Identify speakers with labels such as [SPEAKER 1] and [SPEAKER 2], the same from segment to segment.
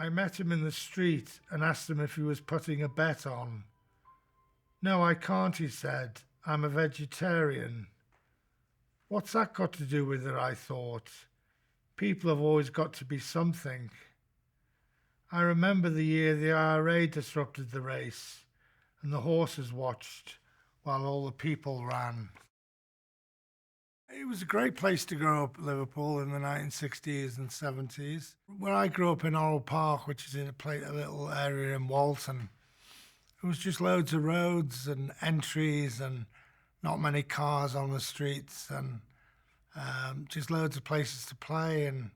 [SPEAKER 1] I met him in the street and asked him if he was putting a bet on. No, I can't, he said. I'm a vegetarian. What's that got to do with it, I thought. People have always got to be something. I remember the year the IRA disrupted the race and the horses watched while all the people ran. It was a great place to grow up, Liverpool, in the 1960s and 70s. Where I grew up in Orrell Park, which is in a little area in Walton, it was just loads of roads and entries and not many cars on the streets and just loads of places to play. And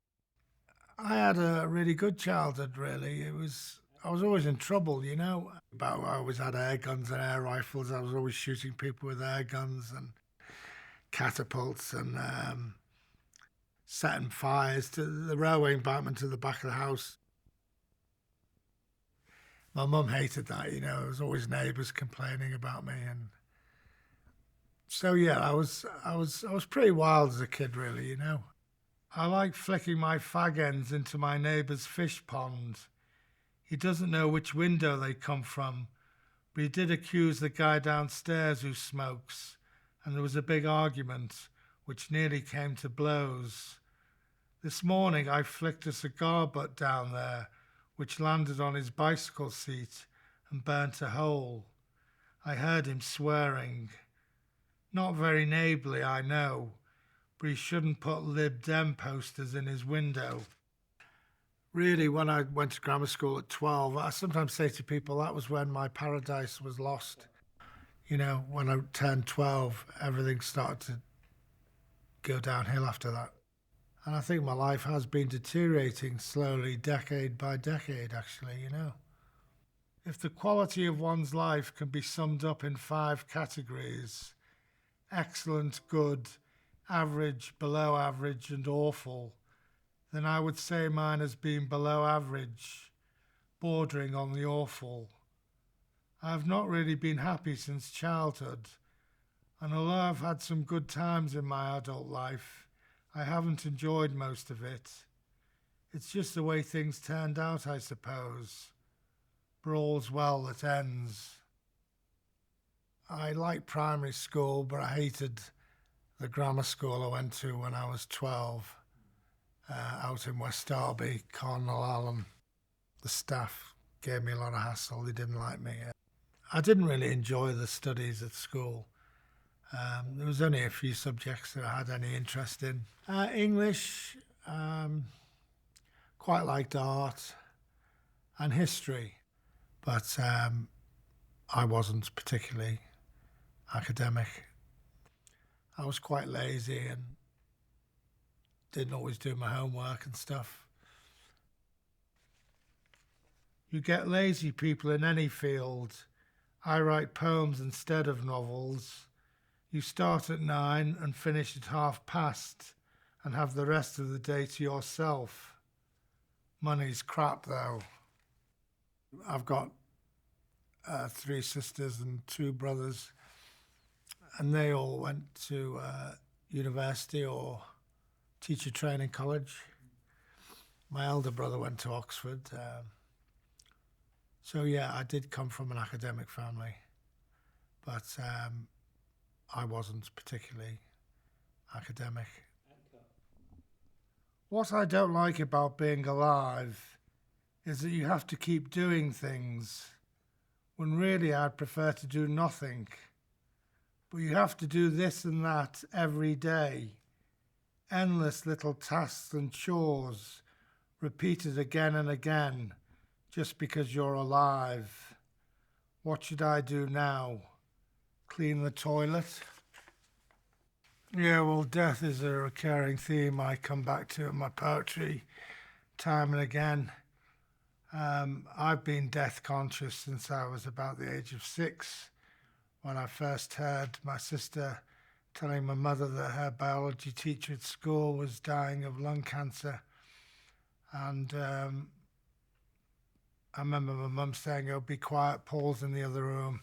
[SPEAKER 1] I had a really good childhood, really. I was always in trouble, you know. I always had air guns and air rifles. I was always shooting people with air guns and catapults and setting fires to the railway embankment to the back of the house. My mum hated that, you know. There was always neighbours complaining about me, and so yeah, I was pretty wild as a kid, really, you know. I like flicking my fag ends into my neighbour's fish pond. He doesn't know which window they come from, but he did accuse the guy downstairs who smokes, and there was a big argument, which nearly came to blows. This morning I flicked a cigar butt down there, which landed on his bicycle seat and burnt a hole. I heard him swearing. Not very neighbourly, I know, but he shouldn't put Lib Dem posters in his window. Really, when I went to grammar school at 12, I sometimes say to people that was when my paradise was lost. You know, when I turned 12, everything started to go downhill after that. And I think my life has been deteriorating slowly, decade by decade, actually, you know. If the quality of one's life can be summed up in 5 categories, excellent, good, average, below average, and awful, then I would say mine has been below average, bordering on the awful. I have not really been happy since childhood, and although I've had some good times in my adult life, I haven't enjoyed most of it. It's just the way things turned out, I suppose. But all's well that ends. I liked primary school, but I hated the grammar school I went to when I was 12, out in West Derby, Cornwall Allen. The staff gave me a lot of hassle. They didn't like me. I didn't really enjoy the studies at school. There was only a few subjects that I had any interest in. English, quite liked art and history, but I wasn't particularly academic. I was quite lazy and didn't always do my homework and stuff. You get lazy people in any field. I write poems instead of novels. You start at 9 and finish at past and have the rest of the day to yourself. Money's crap, though. I've got 3 sisters and 2 brothers, and they all went to university or teacher training college. My elder brother went to Oxford. So yeah, I did come from an academic family, but I wasn't particularly academic. What I don't like about being alive is that you have to keep doing things, when really I'd prefer to do nothing. But you have to do this and that every day. Endless little tasks and chores, repeated again and again, just because you're alive. What should I do now? Clean the toilet? Yeah, well, death is a recurring theme I come back to in my poetry time and again. I've been death conscious since I was about the age of 6, when I first heard my sister telling my mother that her biology teacher at school was dying of lung cancer. And I remember my mum saying, "Oh, be quiet, Paul's in the other room."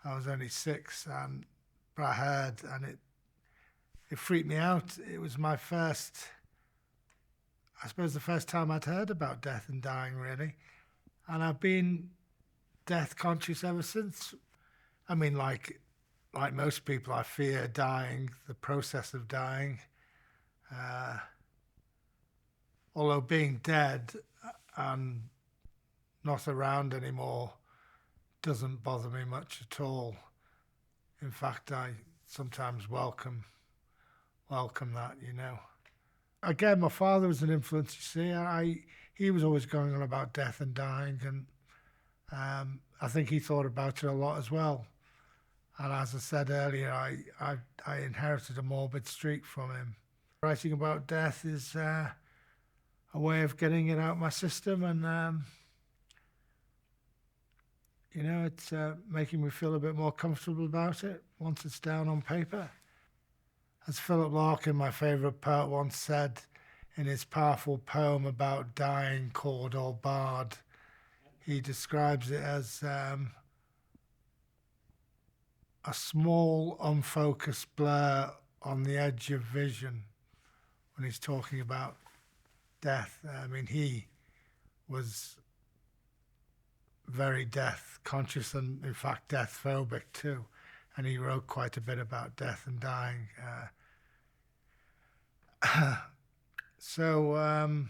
[SPEAKER 1] I was only 6, but I heard, and it freaked me out. It was my first I suppose, the first time I'd heard about death and dying, really. And I've been death conscious ever since. I mean, like most people, I fear dying, the process of dying. Uh, Although being dead and not around anymore doesn't bother me much at all. In fact, I sometimes welcome that, you know. Again, my father was an influence. You see, he was always going on about death and dying, and I think he thought about it a lot as well. And as I said earlier, I inherited a morbid streak from him. Writing about death is a way of getting it out my system, and you know, it's making me feel a bit more comfortable about it once it's down on paper. As Philip Larkin, my favourite poet, once said in his powerful poem about dying, chord or bard, he describes it as a small, unfocused blur on the edge of vision when he's talking about death. I mean, he was very death conscious and, in fact, death phobic too. And he wrote quite a bit about death and dying. So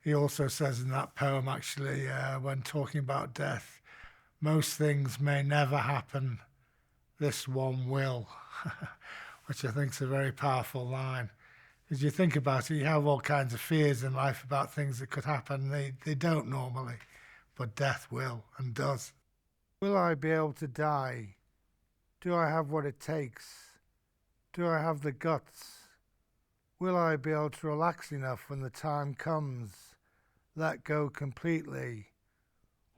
[SPEAKER 1] he also says in that poem, actually, when talking about death, most things may never happen, this one will, which I think is a very powerful line. As you think about it, you have all kinds of fears in life about things that could happen. They don't normally, but death will and does. Will I be able to die? Do I have what it takes? Do I have the guts? Will I be able to relax enough when the time comes? Let go completely?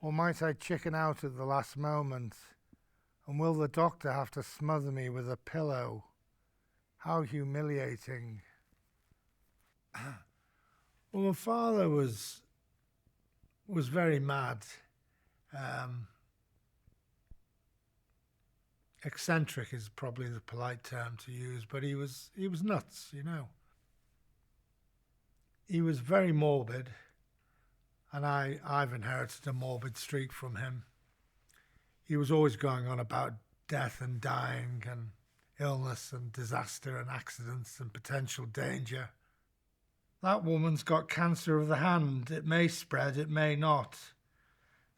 [SPEAKER 1] Or might I chicken out at the last moment? And will the doctor have to smother me with a pillow? How humiliating. Well, my father was very mad. Eccentric is probably the polite term to use, but he was nuts, you know. He was very morbid, and I've inherited a morbid streak from him. He was always going on about death and dying and illness and disaster and accidents and potential danger. That woman's got cancer of the hand. It may spread, it may not.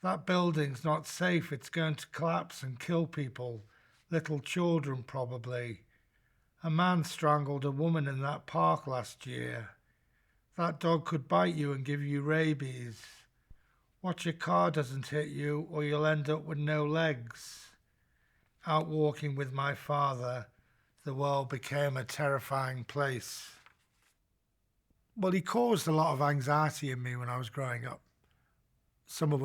[SPEAKER 1] That building's not safe. It's going to collapse and kill people. Little children, probably. A man strangled a woman in that park last year. That dog could bite you and give you rabies. Watch your car doesn't hit you or you'll end up with no legs. Out walking with my father, the world became a terrifying place. Well, he caused a lot of anxiety in me when I was growing up, some of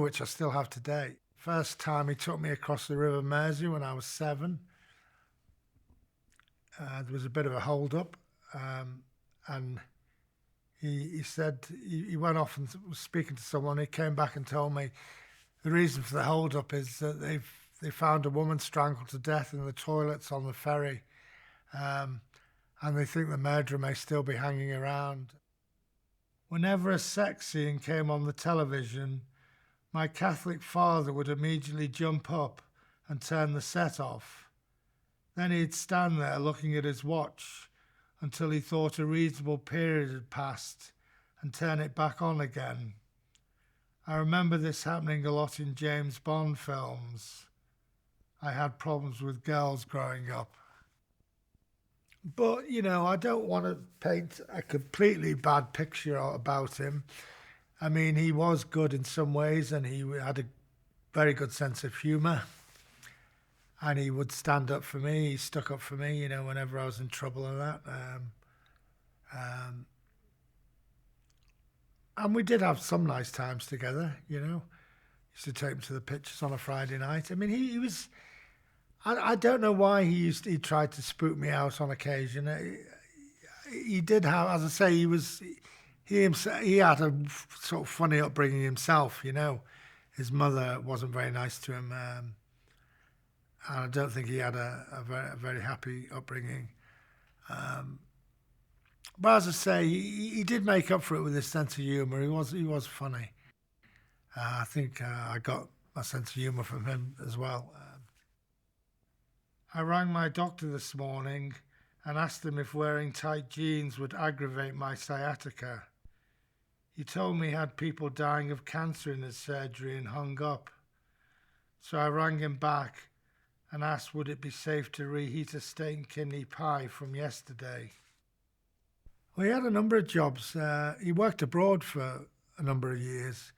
[SPEAKER 1] which I still have today. First time he took me across the River Mersey when I was 7. There was a bit of a hold-up, and he said he went off and was speaking to someone. He came back and told me the reason for the hold-up is that they found a woman strangled to death in the toilets on the ferry, and they think the murderer may still be hanging around. Whenever a sex scene came on the television, my Catholic father would immediately jump up and turn the set off. Then he'd stand there looking at his watch until he thought a reasonable period had passed and turn it back on again. I remember this happening a lot in James Bond films. I had problems with girls growing up. But, you know, I don't want to paint a completely bad picture about him. I mean, he was good in some ways, and he had a very good sense of humour. And he would stand up for me. He stuck up for me, you know, whenever I was in trouble and that. And we did have some nice times together, you know. Used to take him to the pictures on a Friday night. I mean, he was... I don't know why he tried to spook me out on occasion. He did have, as I say, he had a sort of funny upbringing himself, you know. His mother wasn't very nice to him, and I don't think he had a very happy upbringing. But as I say, he did make up for it with his sense of humour. He was funny. I think I got my sense of humour from him as well. I rang my doctor this morning and asked him if wearing tight jeans would aggravate my sciatica. He told me he had people dying of cancer in his surgery and hung up. So I rang him back and asked would it be safe to reheat a steak kidney pie from yesterday. Well, he had a number of jobs. He worked abroad for a number of years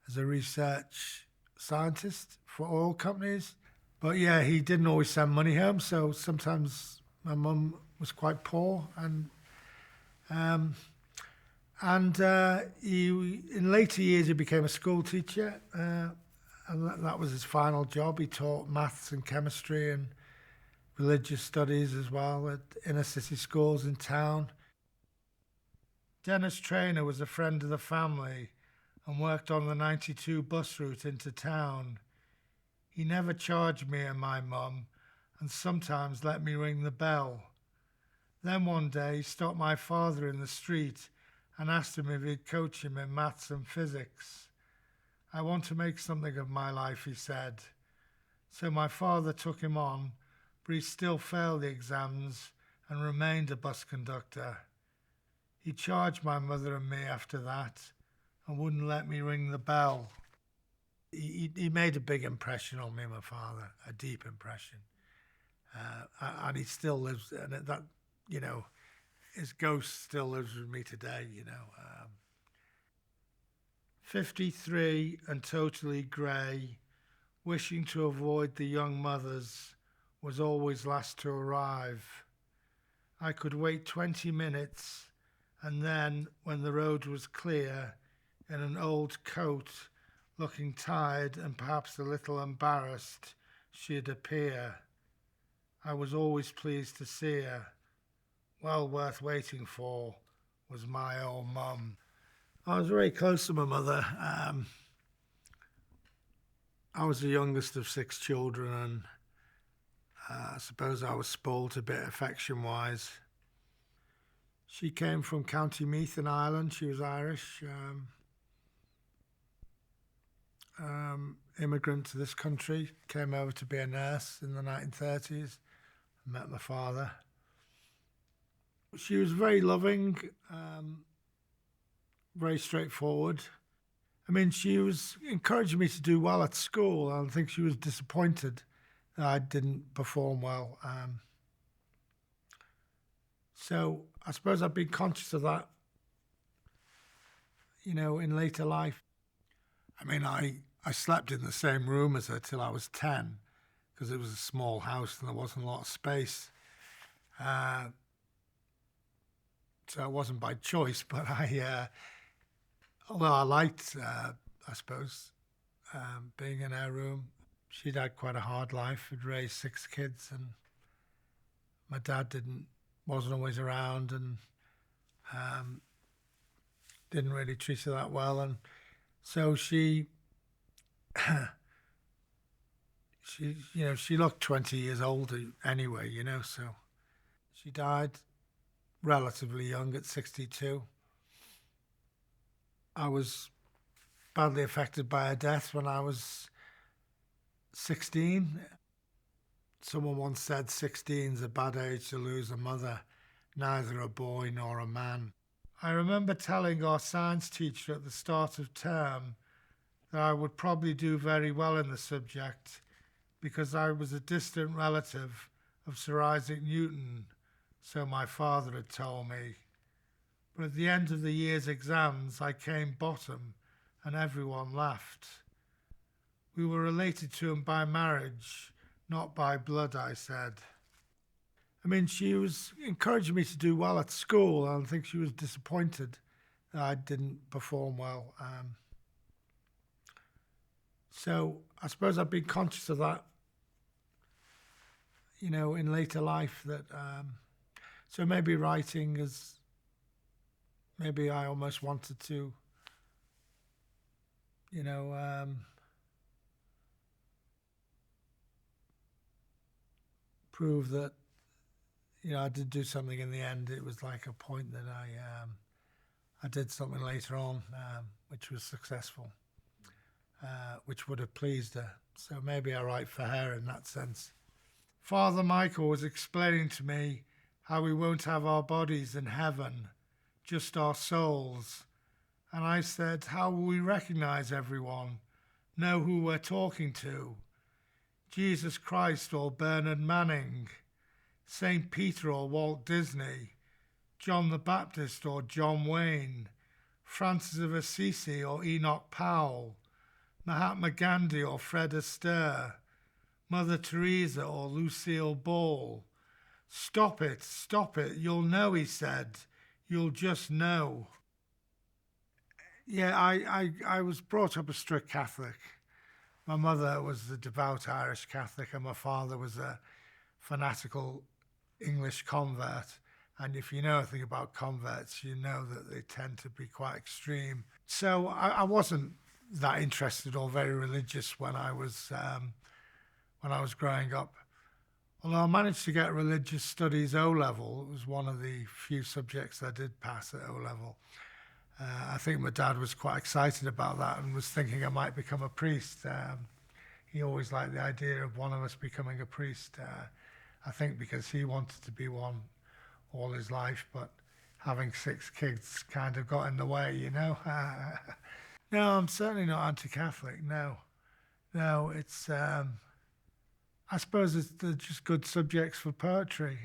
[SPEAKER 1] as a research scientist for oil companies. But yeah, he didn't always send money home, so sometimes my mum was quite poor, um, and he, in later years, he became a school teacher, and that was his final job. He taught maths and chemistry and religious studies as well at inner city schools in town. Dennis Traynor was a friend of the family and worked on the 92 bus route into town. He never charged me and my mum and sometimes let me ring the bell. Then one day he stopped my father in the street and asked him if he'd coach him in maths and physics. I want to make something of my life, he said. So my father took him on, but he still failed the exams and remained a bus conductor. He charged my mother and me after that and wouldn't let me ring the bell. He made a big impression on me, my father, a deep impression. And he still lives, and that, his ghost still lives with me today, 53 and totally grey, wishing to avoid the young mothers, was always last to arrive. I could wait 20 minutes, and then, when the road was clear, in an old coat, looking tired and perhaps a little embarrassed, she'd appear. I was always pleased to see her. Well worth waiting for was my old mum. I was very close to my mother. I was the youngest of 6 children, and I suppose I was spoilt a bit affection-wise. She came from County Meath in Ireland. She was Irish. Immigrant to this country, came over to be a nurse in the 1930s, met my father. She was very loving, very straightforward. I mean, she was encouraging me to do well at school. I think she was disappointed that I didn't perform well. So I suppose I've been conscious of that, in later life. I mean, I slept in the same room as her till I was 10 because it was a small house and there wasn't a lot of space. So it wasn't by choice, but although I liked, I suppose, being in her room. She'd had quite a hard life. Had raised 6 kids, and my dad wasn't always around, and didn't really treat her that well. And so she looked 20 years older anyway, so she died relatively young at 62. I was badly affected by her death when I was 16. Someone once said 16's a bad age to lose a mother, neither a boy nor a man. I remember telling our science teacher at the start of term that I would probably do very well in the subject because I was a distant relative of Sir Isaac Newton, so my father had told me. But at the end of the year's exams, I came bottom and everyone laughed. We were related to him by marriage, not by blood, I said. I mean, she was encouraging me to do well at school. I think she was disappointed that I didn't perform well. So I suppose I've been conscious of that, in later life. That so maybe writing is. Maybe I almost wanted to, prove that, I did do something in the end. It was like a point that I did something later on, which was successful, which would have pleased her. So maybe I write for her in that sense. Father Michael was explaining to me how we won't have our bodies in heaven, just our souls. And I said, how will we recognize everyone, know who we're talking to? Jesus Christ or Bernard Manning, St. Peter or Walt Disney, John the Baptist or John Wayne, Francis of Assisi or Enoch Powell, Mahatma Gandhi or Fred Astaire, Mother Teresa or Lucille Ball. Stop it, you'll know, he said. You'll just know. Yeah, I was brought up a strict Catholic. My mother was a devout Irish Catholic and my father was a fanatical English convert. And if you know anything about converts, you know that they tend to be quite extreme. So I wasn't that interested or very religious when I was growing up. Although I managed to get religious studies O-level, it was one of the few subjects I did pass at O-level. I think my dad was quite excited about that and was thinking I might become a priest. He always liked the idea of one of us becoming a priest. I think because he wanted to be one all his life, but having 6 kids kind of got in the way, you know. No, I'm certainly not anti-Catholic, no. No, it's, I suppose they're just good subjects for poetry.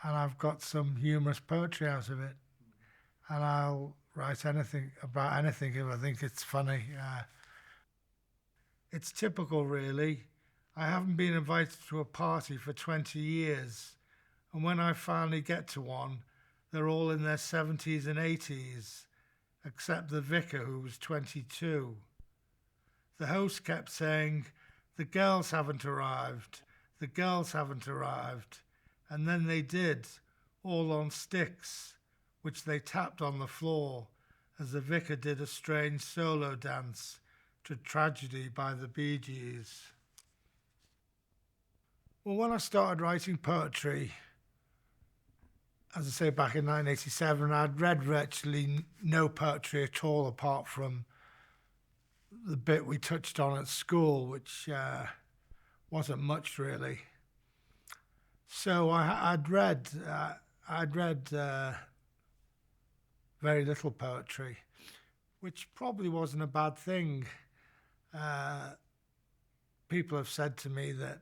[SPEAKER 1] And I've got some humorous poetry out of it. And I'll write anything about anything if I think it's funny. It's typical, really. I haven't been invited to a party for 20 years. And when I finally get to one, they're all in their 70s and 80s, except the vicar, who was 22. The host kept saying, the girls haven't arrived, the girls haven't arrived. And then they did, all on sticks, which they tapped on the floor as the vicar did a strange solo dance to Tragedy by the Bee Gees. Well, when I started writing poetry, as I say, back in 1987, I'd read virtually no poetry at all apart from the bit we touched on at school, which wasn't much really. So I'd read very little poetry, which probably wasn't a bad thing. People have said to me that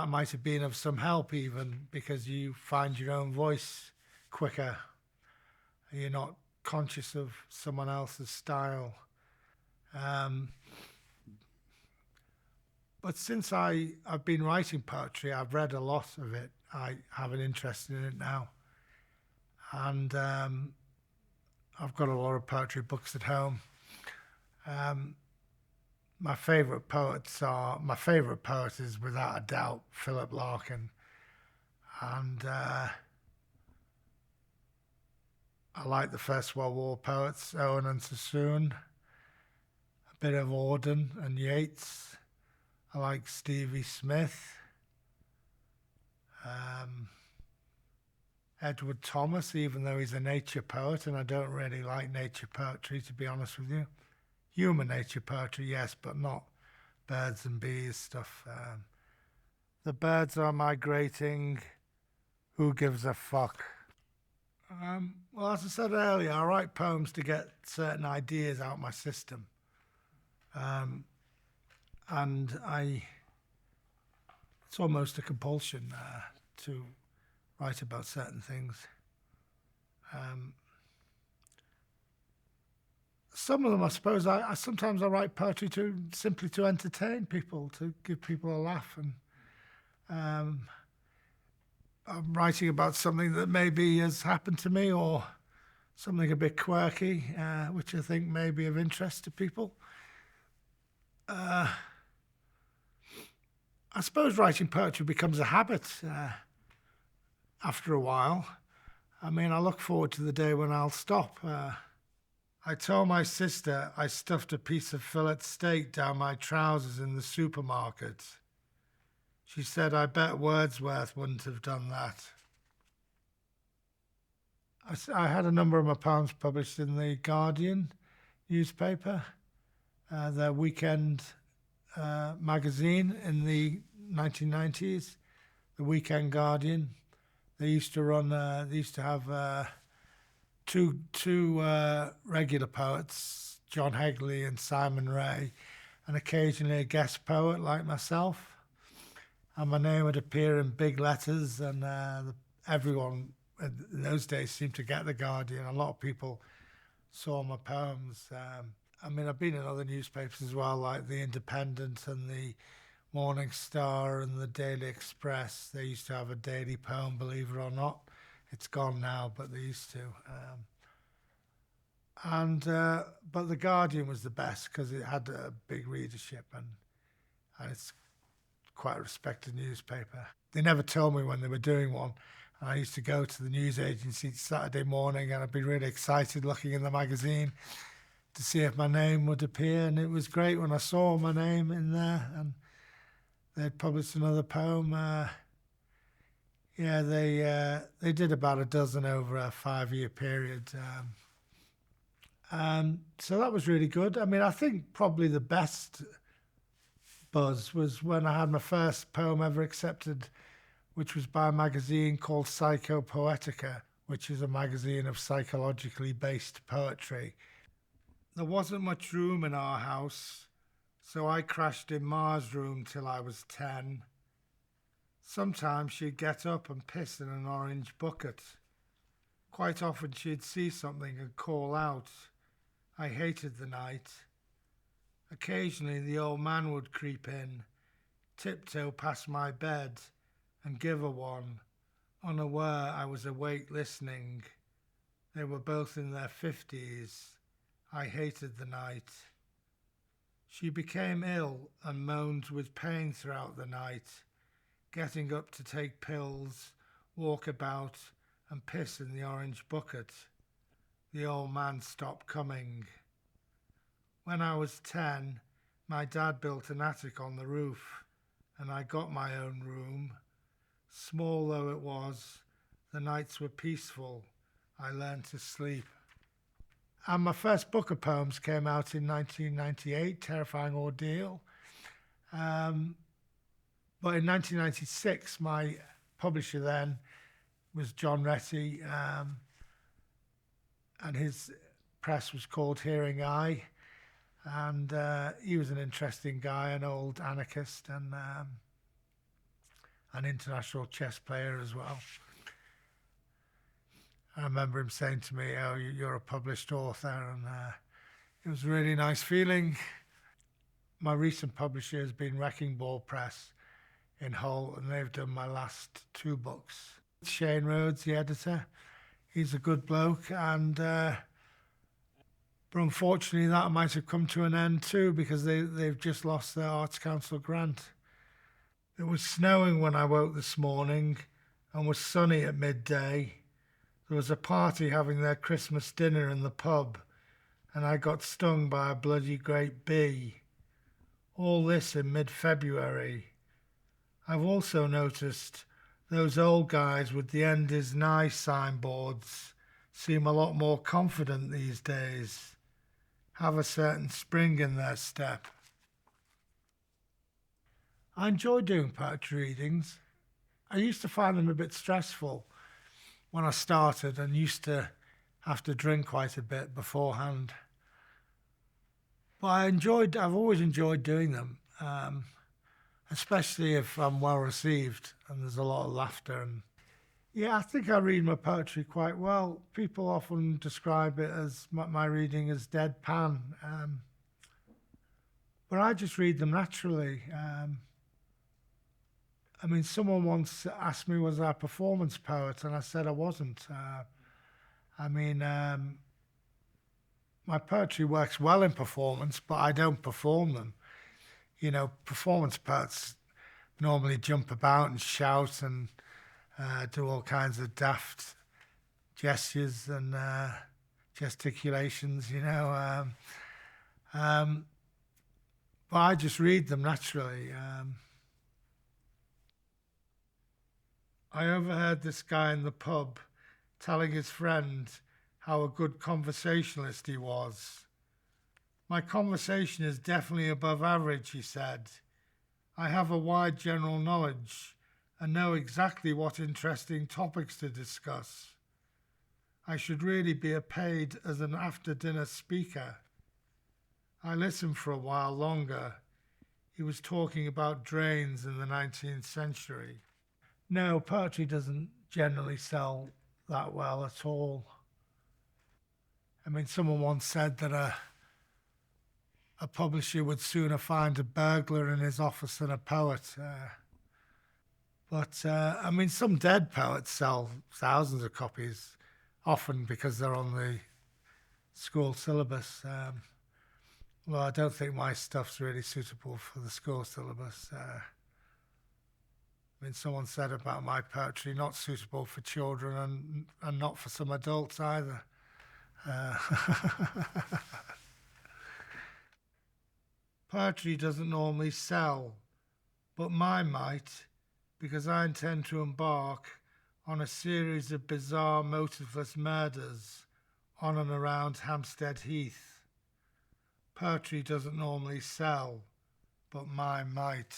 [SPEAKER 1] might have been of some help even because you find your own voice quicker. You're not conscious of someone else's style. But since I've been writing poetry, I've read a lot of it. I have an interest in it now. And I've got a lot of poetry books at home. My favourite poet is without a doubt Philip Larkin. And I like the First World War poets, Owen and Sassoon, a bit of Auden and Yeats. I like Stevie Smith, Edward Thomas, even though he's a nature poet, and I don't really like nature poetry, to be honest with you. Human nature poetry, yes, but not birds and bees stuff. The birds are migrating. Who gives a fuck? Well, as I said earlier, I write poems to get certain ideas out my system. And it's almost a compulsion to write about certain things. Some of them, I suppose, I sometimes I write poetry simply to entertain people, to give people a laugh. And I'm writing about something that maybe has happened to me or something a bit quirky, which I think may be of interest to people. I suppose writing poetry becomes a habit after a while. I mean, I look forward to the day when I'll stop. I told my sister I stuffed a piece of fillet steak down my trousers in the supermarket. She said, I bet Wordsworth wouldn't have done that. I had a number of my poems published in the Guardian newspaper, their weekend magazine in the 1990s, the Weekend Guardian. They used to run. They used to have two regular poets, John Hegley and Simon Ray, and occasionally a guest poet like myself. And my name would appear in big letters, and everyone in those days seemed to get the Guardian. A lot of people saw my poems. I mean, I've been in other newspapers as well, like the Independent and the Morning Star and the Daily Express. They used to have a daily poem, believe it or not. It's gone now, but they used to. But the Guardian was the best because it had a big readership, and it's quite a respected newspaper. They never told me when they were doing one. And I used to go to the news agency Saturday morning, and I'd be really excited looking in the magazine to see if my name would appear. And it was great when I saw my name in there, and they'd published another poem. They did about a dozen over a 5-year period. So that was really good. I mean, I think probably the best buzz was when I had my first poem ever accepted, which was by a magazine called Psychopoetica, which is a magazine of psychologically based poetry. There wasn't much room in our house, so I crashed in Ma's room till I was 10. Sometimes she'd get up and piss in an orange bucket. Quite often she'd see something and call out. I hated the night. Occasionally the old man would creep in, tiptoe past my bed, and give her one. Unaware I was awake listening. They were both in their 50s. I hated the night. She became ill and moaned with pain throughout the night, getting up to take pills, walk about, and piss in the orange bucket. The old man stopped coming. When I was 10, my dad built an attic on the roof, and I got my own room. Small though it was, the nights were peaceful. I learned to sleep. And my first book of poems came out in 1998, Terrifying Ordeal. But in 1996, my publisher then was John Retty, and his press was called Hearing Eye. And he was an interesting guy, an old anarchist and an international chess player as well. I remember him saying to me, oh, you're a published author, and it was a really nice feeling. My recent publisher has been Wrecking Ball Press in Hull, and they've done my last 2 books. Shane Rhodes, the editor, he's a good bloke, and but unfortunately that might have come to an end too, because they've just lost their Arts Council grant. It was snowing when I woke this morning and was sunny at midday. There was a party having their Christmas dinner in the pub, and I got stung by a bloody great bee. All this in mid-February. I've also noticed those old guys with the end is nigh signboards seem a lot more confident these days, have a certain spring in their step. I enjoy doing poetry readings. I used to find them a bit stressful when I started, and used to have to drink quite a bit beforehand. But I've always enjoyed doing them, especially if I'm well received and there's a lot of laughter. And yeah, I think I read my poetry quite well. People often describe it as my reading as deadpan, but I just read them naturally. I mean, someone once asked me, was I a performance poet? And I said I wasn't. My poetry works well in performance, but I don't perform them. You know, performance poets normally jump about and shout and do all kinds of daft gestures and gesticulations, you know. But I just read them naturally. I overheard this guy in the pub telling his friend how a good conversationalist he was. My conversation is definitely above average, he said. I have a wide general knowledge and know exactly what interesting topics to discuss. I should really be paid as an after-dinner speaker. I listened for a while longer. He was talking about drains in the 19th century. No, poetry doesn't generally sell that well at all. I mean, someone once said that a publisher would sooner find a burglar in his office than a poet. But I mean, some dead poets sell thousands of copies, often because they're on the school syllabus. Well, I don't think my stuff's really suitable for the school syllabus. I mean, someone said about my poetry, not suitable for children and not for some adults either. Poetry doesn't normally sell, but mine might, because I intend to embark on a series of bizarre motiveless murders on and around Hampstead Heath. Poetry doesn't normally sell, but mine might.